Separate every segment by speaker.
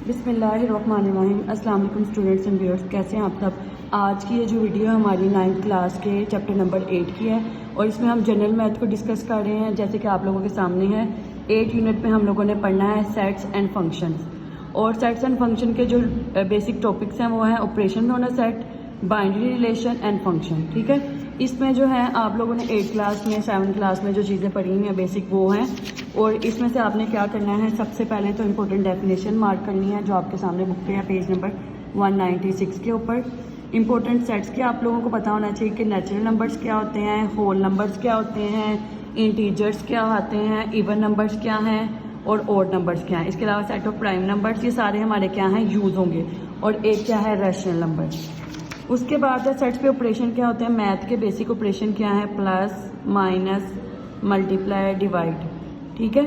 Speaker 1: बिस्मिल्लाहिर्रहमानिर्रहीम। अस्सलाम वालेकुम स्टूडेंट्स एंड व्यूअर्स, कैसे हैं आप सब। आज की ये जो वीडियो है हमारी 9th क्लास के चैप्टर नंबर 8 की है और इसमें हम जनरल मैथ को डिस्कस कर रहे हैं। जैसे कि आप लोगों के सामने है 8 यूनिट में हम लोगों ने पढ़ना है सेट्स एंड फंक्शंस। और सेट्स एंड फंक्शन के जो बेसिक टॉपिक्स हैं वो हैं operation on a set, binary relation and function. ठीक है, इसमें जो है आप लोगों ने 8 क्लास में 7 क्लास में जो चीज़ें पढ़ी हुई हैं बेसिक वो हैं। और इसमें से आपने क्या करना है, सबसे पहले तो इम्पोर्टेंट डेफिनेशन मार्क करनी है जो आपके सामने बुक पे है पेज नंबर 196 के ऊपर। इंपॉर्टेंट सेट्स के आप लोगों को पता होना चाहिए कि नेचुरल नंबर्स क्या होते हैं, होल नंबर्स क्या होते हैं, इंटीजर्स क्या आते हैं, इवन नंबर्स क्या हैं और ऑड नंबर्स क्या हैं। इसके अलावा सेट ऑफ प्राइम नंबर्स, ये सारे हमारे क्या हैं, यूज़ होंगे। और एक क्या है, रैशनल नंबर। उसके बाद सेट्स पे ऑपरेशन क्या होते हैं, मैथ के बेसिक ऑपरेशन क्या है, प्लस माइनस मल्टीप्लाई डिवाइड। ठीक है,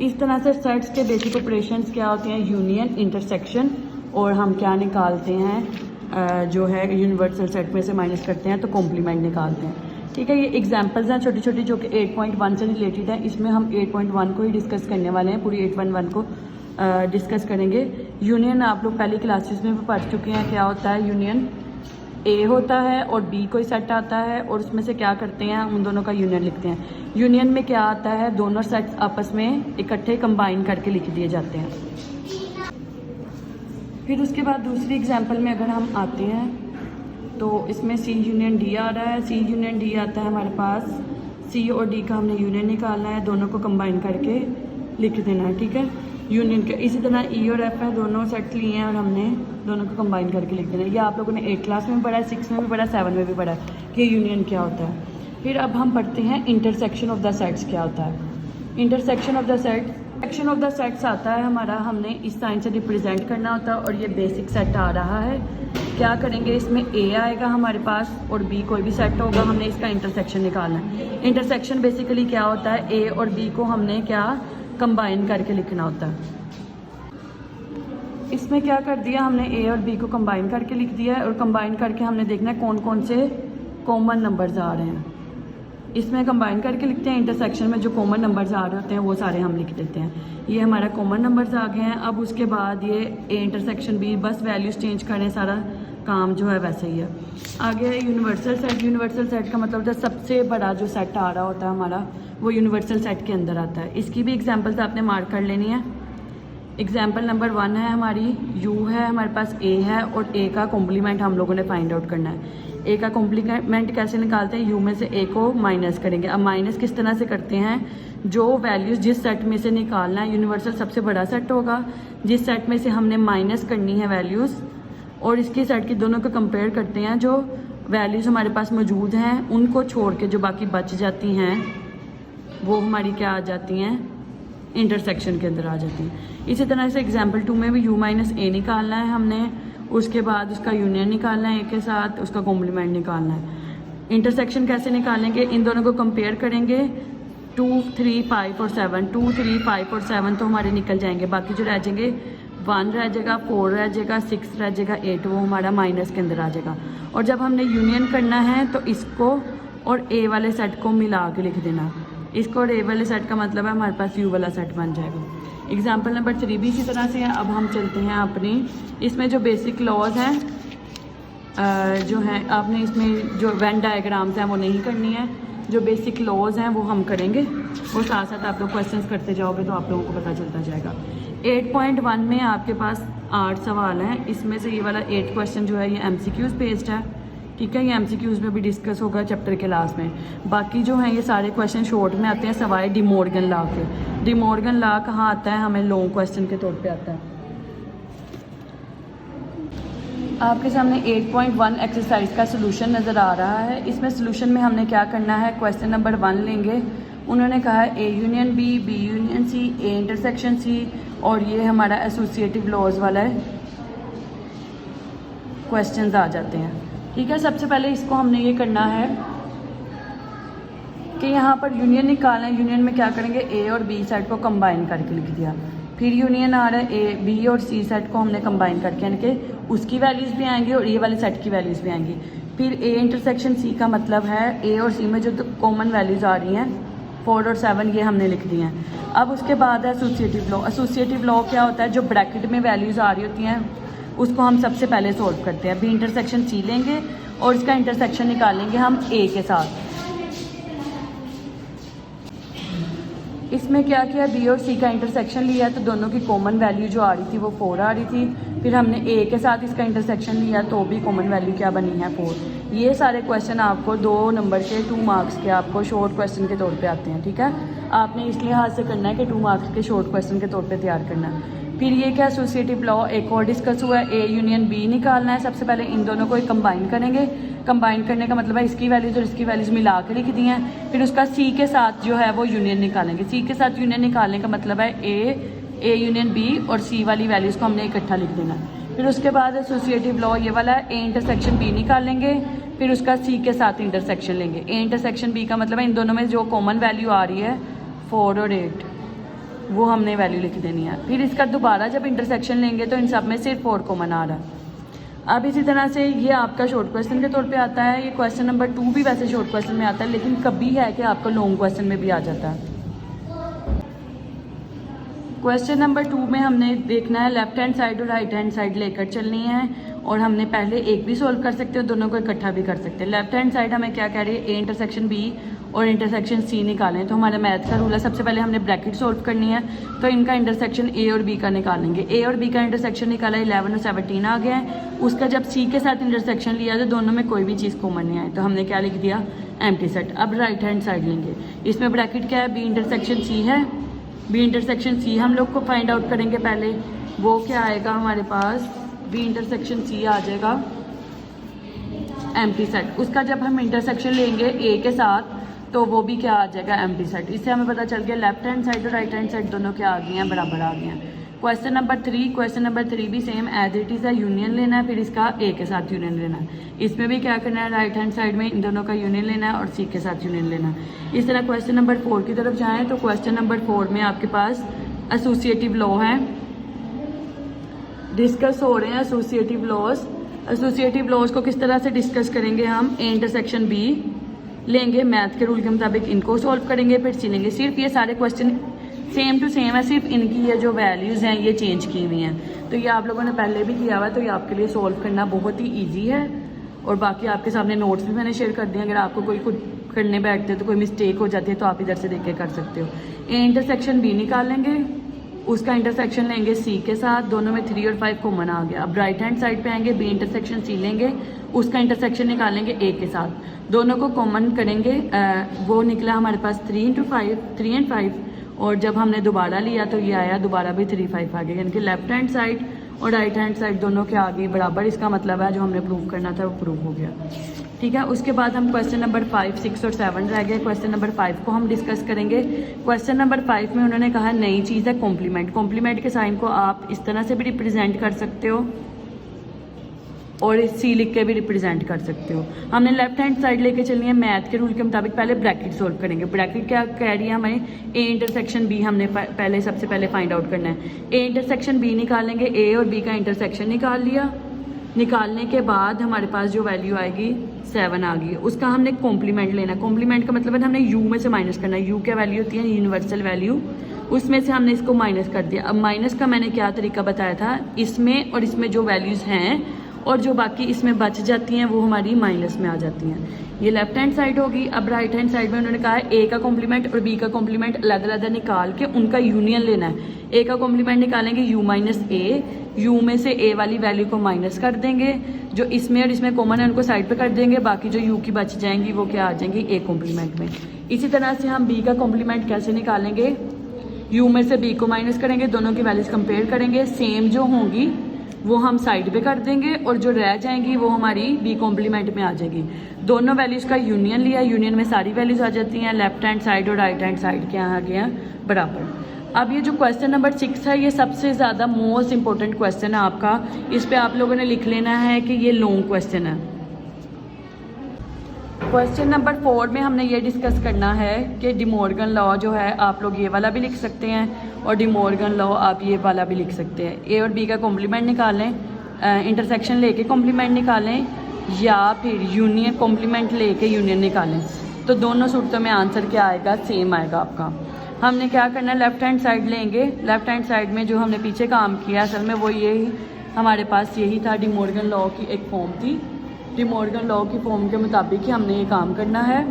Speaker 1: इस तरह से सेट्स के बेसिक ऑपरेशंस क्या होते हैं, यूनियन, इंटरसेक्शन। और हम क्या निकालते हैं, जो है यूनिवर्सल सेट में से माइनस करते हैं तो कॉम्प्लीमेंट निकालते हैं। ठीक है, ये एग्जांपल्स हैं छोटी छोटी जो कि 8.1 से रिलेटेड है। इसमें हम 8.1 को ही डिस्कस करने वाले हैं, पूरी 8.1 को डिस्कस करेंगे। यूनियन आप लोग पहली क्लासेस में भी पढ़ चुके हैं, क्या होता है यूनियन। ए होता है और बी कोई सेट आता है और उसमें से क्या करते हैं, उन दोनों का यूनियन लिखते हैं। यूनियन में क्या आता है, दोनों सेट्स आपस में इकट्ठे कंबाइन करके लिख दिए जाते हैं। फिर उसके बाद दूसरी एग्जांपल में अगर हम आते हैं तो इसमें सी यूनियन डी आ रहा है। सी यूनियन डी आता है हमारे पास, सी और डी का हमने यूनियन निकालना है, दोनों को कंबाइन करके लिख देना है। ठीक है, यूनियन के इसी तरह ई और एफ है, दोनों सेट्स लिए हैं और हमने दोनों को कंबाइन करके लिख देना है। ये आप लोगों ने 8 क्लास में पढ़ा है, 6 में भी पढ़ा है, 7 में भी पढ़ा है कि यूनियन क्या होता है। फिर अब हम पढ़ते हैं इंटरसेक्शन ऑफ द सेट्स क्या होता है। इंटरसेक्शन ऑफ द सेट्स आता है हमारा, हमने इस साइन से रिप्रेजेंट करना होता है और ये बेसिक सेट आ रहा है। क्या करेंगे, इसमें ए आएगा हमारे पास और बी कोई भी सेट होगा, हमने इसका इंटरसेक्शन निकालना है। इंटरसेक्शन बेसिकली क्या होता है, ए और बी को हमने क्या कंबाइन करके लिखना होता है। इसमें क्या कर दिया हमने, ए और बी को कंबाइन करके लिख दिया है और कंबाइन करके हमने देखना है कौन कौन से कॉमन नंबर्स आ रहे हैं। इसमें कंबाइन करके लिखते हैं, इंटरसेक्शन में जो कॉमन नंबर्स आ रहे होते हैं वो सारे हम लिख देते हैं। ये हमारा कॉमन नंबर्स आ गए हैं। अब उसके बाद ये ए इंटरसेक्शन बी, बस वैल्यूज चेंज करें, सारा काम जो है वैसे ही है। आगे है यूनिवर्सल सेट। यूनिवर्सल सेट का मतलब है सबसे बड़ा जो सेट आ रहा होता है हमारा वो यूनिवर्सल सेट के अंदर आता है। इसकी भी एग्जाम्पल्स आपने मार्क कर लेनी है। एग्जाम्पल नंबर 1 है हमारी, यू है हमारे पास, ए है और ए का कॉम्प्लीमेंट हम लोगों ने फाइंड आउट करना है। ए का कॉम्प्लीमेंट कैसे निकालते हैं, यू में से ए को माइनस करेंगे। अब माइनस किस तरह से करते हैं, जो वैल्यूज़ जिस सेट में से निकालना है, यूनिवर्सल सबसे बड़ा सेट होगा, जिस सेट में से हमने माइनस करनी है वैल्यूज़ और इसके सेट की दोनों को कंपेयर करते हैं। जो वैल्यूज़ हमारे पास मौजूद हैं उनको छोड़ के जो बाकी बच जाती हैं वो हमारी क्या आ जाती हैं, इंटरसेक्शन के अंदर आ जाती हैं। इसी तरह से एग्जाम्पल 2 में भी यू माइनस ए निकालना है हमने, उसके बाद उसका यूनियन निकालना है ए के साथ, उसका कॉम्प्लीमेंट निकालना है। इंटरसेक्शन कैसे निकालेंगे, इन दोनों को कंपेयर करेंगे। 2, 3, 5 और 7, 2, 3, 5 और 7 तो हमारे निकल जाएंगे, बाकी जो रह जाएंगे 1 रह जाएगा, 4 रह जाएगा, 6 रह जाएगा, 8 वो हमारा माइनस के अंदर आ जाएगा। और जब हमने यूनियन करना है तो इसको और ए वाले सेट को मिला के लिख देना। इसको और ए वाले सेट का मतलब है हमारे पास यू वाला सेट बन जाएगा। एग्जाम्पल नंबर 3 भी इसी तरह से है। अब हम चलते हैं अपनी, इसमें जो बेसिक लॉज हैं जो हैं आपने इसमें जो वेन डायग्राम्स हैं वो नहीं करनी है, जो बेसिक लॉज हैं वो हम करेंगे, वो साथ साथ आप लोग क्वेश्चंस करते जाओगे तो आप लोगों को पता चलता जाएगा। 8.1 में आपके पास 8 सवाल हैं, इसमें से ये वाला 8 क्वेश्चन जो है ये MCQs बेस्ड है। ठीक है, ये MCQs में भी डिस्कस होगा चैप्टर के लास्ट में। बाकी जो हैं ये सारे क्वेश्चन शॉर्ट में आते हैं सवाए डिमॉर्गन लॉ के। डिमॉर्गन लॉ कहाँ आता है, हमें लॉन्ग क्वेश्चन के तौर पे आता है। आपके सामने 8.1 एक्सरसाइज का सोल्यूशन नज़र आ रहा है। इसमें सोल्यूशन में हमने क्या करना है, क्वेश्चन नंबर 1 लेंगे। उन्होंने कहा है A union B, B union C, A intersection C, और ये हमारा एसोसिएटिव लॉज वाला क्वेश्चन आ जाते हैं। ठीक है, सबसे पहले इसको हमने ये करना है कि यहाँ पर यूनियन निकालना है। यूनियन में क्या करेंगे, ए और बी सेट को कंबाइन करके लिख दिया। फिर यूनियन आ रहा है, ए बी और सी सेट को हमने कंबाइन करके, यानी कि उसकी वैल्यूज़ भी आएंगी और ए वाले सेट की वैल्यूज़ भी आएंगी। फिर ए इंटरसेक्शन सी का मतलब है ए और सी में जो कॉमन वैल्यूज़ आ रही हैं 4 और 7 ये हमने लिख दिए हैं। अब उसके बाद है एसोसिएटिव लॉ। एसोसिएटिव लॉ क्या होता है, जो ब्रैकेट में वैल्यूज़ आ रही होती हैं उसको हम सबसे पहले सोल्व करते हैं। बी इंटरसेक्शन सी लेंगे और इसका इंटरसेक्शन निकालेंगे हम ए के साथ। इसमें क्या किया, बी और सी का इंटरसेक्शन लिया तो दोनों की कॉमन वैल्यू जो आ रही थी वो 4 आ रही थी। फिर हमने ए के साथ इसका इंटरसेक्शन लिया तो भी कॉमन वैल्यू क्या बनी है, 4। ये सारे क्वेश्चन आपको 2 नंबर के 2 मार्क्स के आपको शॉर्ट क्वेश्चन के तौर पे आते हैं, ठीक है। आपने इस लिहाज से करना है कि 2 मार्क्स के शॉर्ट क्वेश्चन के तौर पे तैयार करना है। फिर ये क्या, एसोसिएटिव लॉ एक और डिस्कस हुआ है, ए यूनियन बी निकालना है। सबसे पहले इन दोनों को कंबाइन करेंगे। कंबाइन करने का मतलब है इसकी वैल्यूज़ और इसकी वैल्यूज़ मिला के लिख दी हैं। फिर उसका सी के साथ जो है वो यूनियन निकालेंगे। सी के साथ यूनियन निकालने का मतलब है ए यूनियन बी और सी वाली वैल्यूज़ को हमने इकट्ठा लिख देना। फिर उसके बाद एसोसिएटिव लॉ ये वाला है, ए इंटरसेक्शन बी निकालेंगे, फिर उसका सी के साथ इंटरसेक्शन लेंगे। ए इंटरसेक्शन बी का मतलब है इन दोनों में जो कॉमन वैल्यू आ रही है 4 और 8 वो हमने वैल्यू लिख देनी है। फिर इसका दोबारा जब इंटरसेक्शन लेंगे तो इन सब में सिर्फ 4 कॉमन आ रहा है। अब इसी तरह से ये आपका शॉर्ट क्वेश्चन के तौर पे आता है। ये क्वेश्चन नंबर 2 भी वैसे शॉर्ट क्वेश्चन में आता है, लेकिन कभी है कि आपको लॉन्ग क्वेश्चन में भी आ जाता है। क्वेश्चन नंबर 2 में हमने देखना है लेफ्ट हैंड साइड और राइट हैंड साइड लेकर चलनी है, और हमने पहले एक भी सोल्व कर सकते हो, दोनों को इकट्ठा भी कर सकते हैं। लेफ्ट हैंड साइड हमें क्या कह रही है, ए इंटरसेक्शन बी और इंटरसेक्शन सी निकालें। तो हमारा मैथ का रूल है, सबसे पहले हमने ब्रैकेट सोल्व करनी है, तो इनका इंटरसेक्शन ए और बी का निकालेंगे। ए और बी का इंटरसेक्शन निकाला, 11 और 17 आ गया है। उसका जब सी के साथ इंटरसेक्शन लिया तो दोनों में कोई भी चीज़ कॉमन नहीं आई, तो हमने क्या लिख दिया, एम्प्टी सेट। अब राइट हैंड साइड लेंगे, इसमें ब्रैकेट क्या है, बी इंटरसेक्शन सी है। बी इंटरसेक्शन सी हम लोग को फाइंड आउट करेंगे पहले, वो क्या आएगा हमारे पास, बी इंटरसेक्शन सी आ जाएगा एम्प्टी सेट। उसका जब हम इंटरसेक्शन लेंगे ए के साथ तो वो भी क्या आ जाएगा, एम्प्टी सेट। इससे हमें पता चल गया लेफ्ट हैंड साइड और राइट हैंड साइड दोनों क्या आ गई हैं, बराबर आ गई हैं। क्वेश्चन नंबर 3 भी सेम एज इट इज़ है, यूनियन लेना है, फिर इसका ए के साथ यूनियन लेना है। इसमें भी क्या करना है, राइट हैंड साइड में इन दोनों का यूनियन लेना है और सी के साथ यूनियन लेना है। इस तरह क्वेश्चन नंबर 4 की तरफ जाएँ तो क्वेश्चन नंबर 4 में आपके पास एसोसिएटिव लॉ है, डिस्कस हो रहे हैं एसोसिएटिव लॉज। एसोसिएटिव लॉज को किस तरह से डिस्कस करेंगे हम, ए इंटरसेक्शन बी लेंगे, मैथ के रूल के मुताबिक इनको सॉल्व करेंगे, फिर सी लेंगे। सिर्फ ये सारे क्वेश्चन सेम टू सेम है, सिर्फ इनकी ये जो वैल्यूज़ हैं ये चेंज की हुई हैं। तो ये आप लोगों ने पहले भी किया हुआ है, तो ये आपके लिए सॉल्व करना बहुत ही ईजी है। और बाकी आपके सामने नोट्स भी मैंने शेयर कर दिए, अगर आपको कोई कुछ करने बैठते तो कोई मिस्टेक हो जाती है तो आप इधर से देख के कर सकते हो। ए इंटरसेक्शन बी निकालेंगे, उसका इंटरसेक्शन लेंगे सी के साथ, दोनों में 3 और 5 कॉमन आ गया। अब राइट हैंड साइड पे आएंगे, बी इंटरसेक्शन सी लेंगे, उसका इंटरसेक्शन निकालेंगे ए के साथ, दोनों को कॉमन करेंगे। वो निकला हमारे पास 3 and 5, और जब हमने दोबारा लिया तो ये आया दोबारा भी 3, 5 आ गया, यानी कि लेफ्ट हैंड साइड और राइट हैंड साइड दोनों के आ गई बराबर। इसका मतलब है जो हमने प्रूव करना था वो प्रूव हो गया, ठीक है। उसके बाद हम क्वेश्चन नंबर 5, 6 और 7 रह गए। क्वेश्चन नंबर 5 को हम डिस्कस करेंगे। क्वेश्चन नंबर 5 में उन्होंने कहा नई चीज़ है कॉम्प्लीमेंट। कॉम्प्लीमेंट के साइन को आप इस तरह से भी रिप्रेजेंट कर सकते हो और इस सी लिख के भी रिप्रेजेंट कर सकते हो। हमने लेफ्ट हैंड साइड लेके चलनी है, मैथ के रूल के मुताबिक पहले ब्रैकेट सोल्व करेंगे। ब्रैकेट क्या कह रही है हमें, ए इंटरसेक्शन बी हमने पहले सबसे पहले फाइंड आउट करना है। ए इंटरसेक्शन बी निकालेंगे, ए और बी का इंटरसेक्शन निकाल लिया। निकालने के बाद हमारे पास जो वैल्यू आएगी 7 आ गई, उसका हमने कॉम्प्लीमेंट लेना। कॉम्प्लीमेंट का मतलब है हमने यू में से माइनस करना है। यू क्या वैल्यू होती है, यूनिवर्सल वैल्यू, उसमें से हमने इसको माइनस कर दिया। अब माइनस का मैंने क्या तरीका बताया था, इसमें और इसमें जो वैल्यूज़ हैं और जो बाकी इसमें बच जाती हैं वो हमारी माइनस में आ जाती हैं। ये लेफ्ट हैंड साइड होगी। अब राइट हैंड साइड में उन्होंने कहा है ए का कॉम्प्लीमेंट और बी का कॉम्प्लीमेंट अलग अलग निकाल के उनका यूनियन लेना है। ए का कॉम्प्लीमेंट निकालेंगे यू माइनस ए, यू में से ए वाली वैल्यू को माइनस कर देंगे, जो इसमें और इसमें कॉमन है उनको साइड पे कर देंगे, बाकी जो यू की बच जाएंगी वो क्या आ जाएंगी, ए कॉम्प्लीमेंट में। इसी तरह से हम बी का कॉम्प्लीमेंट कैसे निकालेंगे, यू में से बी को माइनस करेंगे, दोनों की वैल्यूज कंपेयर करेंगे, सेम जो होंगी वो हम साइड पे कर देंगे और जो रह जाएंगी वो हमारी बी कॉम्प्लीमेंट में आ जाएगी। दोनों वैल्यूज़ का यूनियन लिया, यूनियन में सारी वैल्यूज आ जाती हैं, लेफ्ट हैंड साइड और राइट हैंड साइड के यहाँ आ गए हैं बराबर। अब ये जो क्वेश्चन नंबर 6 है ये सबसे ज़्यादा मोस्ट इंपॉर्टेंट क्वेश्चन है आपका। इस पे आप लोगों ने लिख लेना है कि ये लॉन्ग क्वेश्चन है। क्वेश्चन नंबर 4 में हमने ये डिस्कस करना है कि डी मॉर्गन लॉ जो है आप लोग ये वाला भी लिख सकते हैं और डी मॉर्गन लॉ आप ये वाला भी लिख सकते हैं। ए और बी का कॉम्प्लीमेंट निकालें, इंटरसेक्शन लेके कॉम्प्लीमेंट निकालें, या फिर यूनियन कॉम्प्लीमेंट लेके यूनियन निकालें। तो दोनों सूरतों में आंसर क्या आएगा, सेम आएगा आपका। हमने क्या करना है, लेफ़्ट हैंड साइड लेंगे। लेफ़्ट हैंड साइड में जो हमने पीछे काम किया असल में वो यही हमारे पास यही था, डी मॉर्गन लॉ की एक फॉर्म थी। डी मॉर्गन लॉ की फॉर्म के मुताबिक ही हमने ये काम करना है,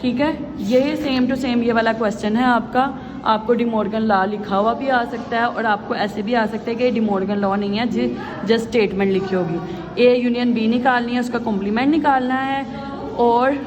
Speaker 1: ठीक है। ये सेम टू सेम ये वाला क्वेश्चन है आपका। आपको डी मॉर्गन लॉ लिखा हुआ भी आ सकता है और आपको ऐसे भी आ सकता है कि डी मॉर्गन लॉ नहीं है, जस्ट स्टेटमेंट लिखी होगी। ए यूनियन बी निकालनी है, उसका कॉम्प्लीमेंट निकालना है और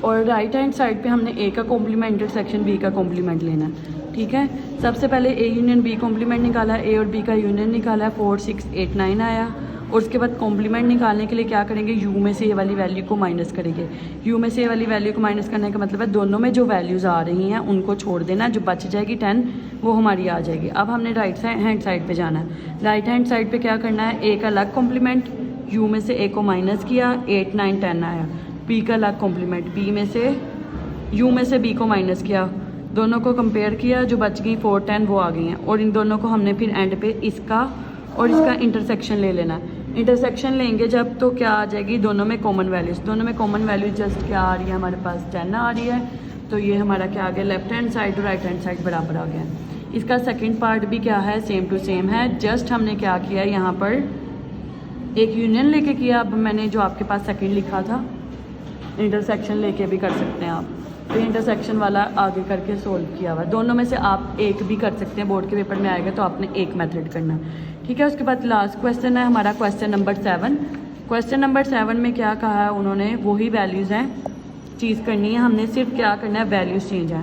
Speaker 1: राइट हैंड साइड पे हमने ए का कॉम्प्लीमेंट इंटरसेक्शन बी का कॉम्प्लीमेंट लेना है, ठीक है। सबसे पहले ए यूनियन बी कॉम्प्लीमेंट निकाला, ए और बी का यूनियन निकाला, 4 6 8 9 आया। और उसके बाद कॉम्प्लीमेंट निकालने के लिए क्या करेंगे, यू में से ये वाली वैल्यू को माइनस करेंगे। यू में से ये वाली वैल्यू को माइनस करने का मतलब है दोनों में जो वैल्यूज़ आ रही हैं उनको छोड़ देना, जो बच जाएगी 10 वो हमारी आ जाएगी। अब हमने राइट हैंड साइड पे जाना है। राइट हैंड साइड पे क्या करना है, ए का अलग कॉम्प्लीमेंट, यू में से ए को माइनस किया, 8 9 10 आया। बी का अलग कॉम्प्लीमेंट, बी में से यू में से बी को माइनस किया, दोनों को कंपेयर किया, जो बच गई 4 10 वो आ गई हैं। और इन दोनों को हमने फिर एंड पे इसका और इसका इंटरसेक्शन ले लेना है। इंटरसेक्शन लेंगे जब तो क्या आ जाएगी, दोनों में कॉमन वैल्यूज़। दोनों में कॉमन वैल्यू जस्ट क्या आ रही है, हमारे पास 10 आ रही है। तो ये हमारा क्या आ गया, लेफ्ट हैंड साइड और राइट हैंड साइड बराबर आ गया। इसका सेकंड पार्ट भी क्या है, सेम टू सेम है। जस्ट हमने क्या किया, यहाँ पर एक यूनियन लेके किया। अब मैंने जो आपके पास सेकंड लिखा था, इंटरसेक्शन लेके भी कर सकते हैं आप। तो इंटरसेक्शन वाला आगे करके सोल्व किया हुआ। दोनों में से आप एक भी कर सकते हैं, बोर्ड के पेपर में आएगा तो आपने एक मेथड करना, ठीक है। उसके बाद लास्ट क्वेश्चन है हमारा क्वेश्चन नंबर 7। क्वेश्चन नंबर 7 में क्या कहा है उन्होंने, वही वैल्यूज़ हैं, चीज़ करनी है हमने, सिर्फ क्या करना है, वैल्यूज़ चेंज है।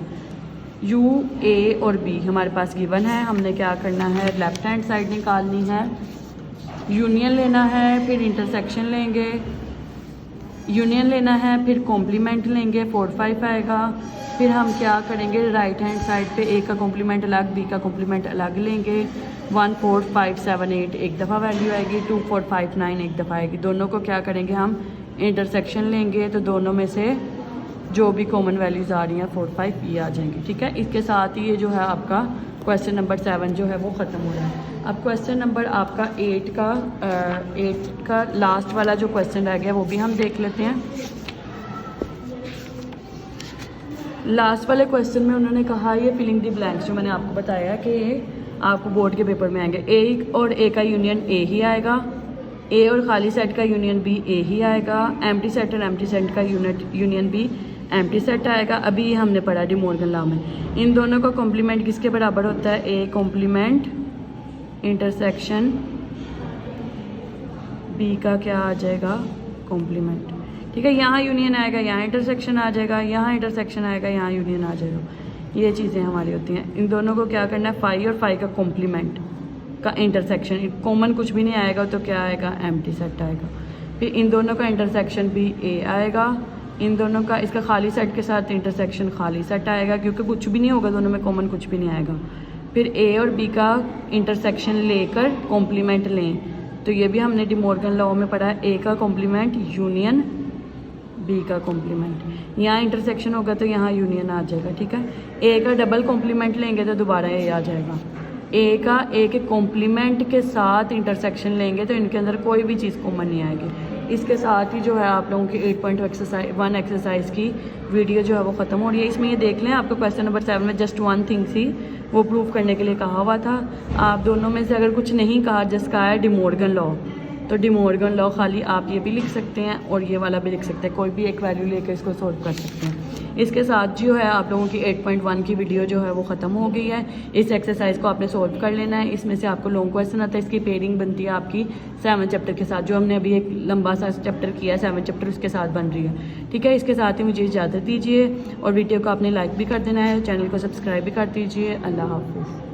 Speaker 1: यू ए और बी हमारे पास गिवन है। हमने क्या करना है, लेफ्ट हैंड साइड निकालनी है, यूनियन लेना है, फिर इंटरसेक्शन लेंगे, यूनियन लेना है, फिर कॉम्प्लीमेंट लेंगे, 4 5 आएगा। फिर हम क्या करेंगे, राइट हैंड साइड पे ए का कॉम्प्लीमेंट अलग, बी का कॉम्प्लीमेंट अलग लेंगे। 1 4 5 7 8 एक दफ़ा वैल्यू आएगी, 2 4 5 9 एक दफ़ा आएगी। दोनों को क्या करेंगे, हम इंटरसेक्शन लेंगे, तो दोनों में से जो भी कॉमन वैल्यूज़ आ रही हैं 4 5 ये आ जाएंगी, ठीक है। इसके साथ ही ये जो है आपका क्वेश्चन नंबर 7 जो है वो ख़त्म हो रहा है। अब क्वेश्चन नंबर आपका 8 का लास्ट वाला जो क्वेश्चन रह गया वो भी हम देख लेते हैं। लास्ट वाले क्वेश्चन में उन्होंने कहा, ये फिलिंग द ब्लैंक्स जो मैंने आपको बताया कि आपको बोर्ड के पेपर में आएंगे, ए और ए का यूनियन ए ही आएगा, ए और खाली सेट का यूनियन बी ए ही आएगा, एम्प्टी सेट और एम्प्टी सेट का यूनियन बी एम्प्टी सेट आएगा। अभी हमने पढ़ा डी मॉर्गन लॉ में इन दोनों का कॉम्प्लीमेंट किसके बराबर होता है, ए कॉम्प्लीमेंट इंटरसेक्शन बी का क्या आ जाएगा, कॉम्प्लीमेंट, ठीक है। यहाँ यूनियन आएगा, यहाँ इंटरसेक्शन आ जाएगा, यहाँ इंटरसेक्शन आएगा, यहाँ यूनियन आ जाएगा। ये चीज़ें हमारी होती हैं। इन दोनों को क्या करना है, फाई और फाई का कॉम्प्लीमेंट का इंटरसेक्शन, कॉमन कुछ भी नहीं आएगा तो क्या आएगा, एम्प्टी सेट आएगा। फिर इन दोनों का इंटरसेक्शन भी ए आएगा, इन दोनों का इसका खाली सेट के साथ इंटरसेक्शन खाली सेट आएगा, क्योंकि कुछ भी नहीं होगा, दोनों में कॉमन कुछ भी नहीं आएगा। फिर ए और बी का इंटरसेक्शन लेकर कॉम्प्लीमेंट लें, तो ये भी हमने डी मॉर्गन लॉ में पढ़ा है, ए का कॉम्प्लीमेंट यूनियन बी का कॉम्प्लीमेंट, यहाँ इंटरसेक्शन होगा तो यहाँ यूनियन आ जाएगा, ठीक है। ए का डबल कॉम्प्लीमेंट लेंगे तो दोबारा ए आ जाएगा। ए के कॉम्प्लीमेंट के साथ इंटरसेक्शन लेंगे तो इनके अंदर कोई भी चीज़ कॉमन नहीं आएगी। इसके साथ ही जो है आप लोगों की 8.1 एक्सरसाइज की वीडियो जो है वो ख़त्म हो रही है। इसमें ये देख लें, आपको क्वेश्चन नंबर 7 में जस्ट 1 थिंग सी वो प्रूव करने के लिए कहा हुआ था। आप दोनों में से अगर कुछ नहीं कहा, जस्ट कहा है डी मॉर्गन लॉ, तो डी मॉर्गन लॉ खाली आप ये भी लिख सकते हैं और ये वाला भी लिख सकते हैं, कोई भी एक वैल्यू लेकर इसको सोल्व कर सकते हैं। इसके साथ जो है आप लोगों की 8.1 की वीडियो जो है वो ख़त्म हो गई है। इस एक्सरसाइज को आपने सोल्व कर लेना है। इसमें से आपको लॉन्ग क्वेश्चन आता है, इसकी पेयरिंग बनती है आपकी 7 चैप्टर के साथ, जो हमने अभी एक लंबा सा चैप्टर किया है 7 चैप्टर उसके साथ बन रही है, ठीक है। इसके साथ ही मुझे इजाज़त दीजिए और वीडियो को आपने लाइक भी कर देना है, चैनल को सब्सक्राइब भी कर दीजिए। अल्लाह हाफ़िज़।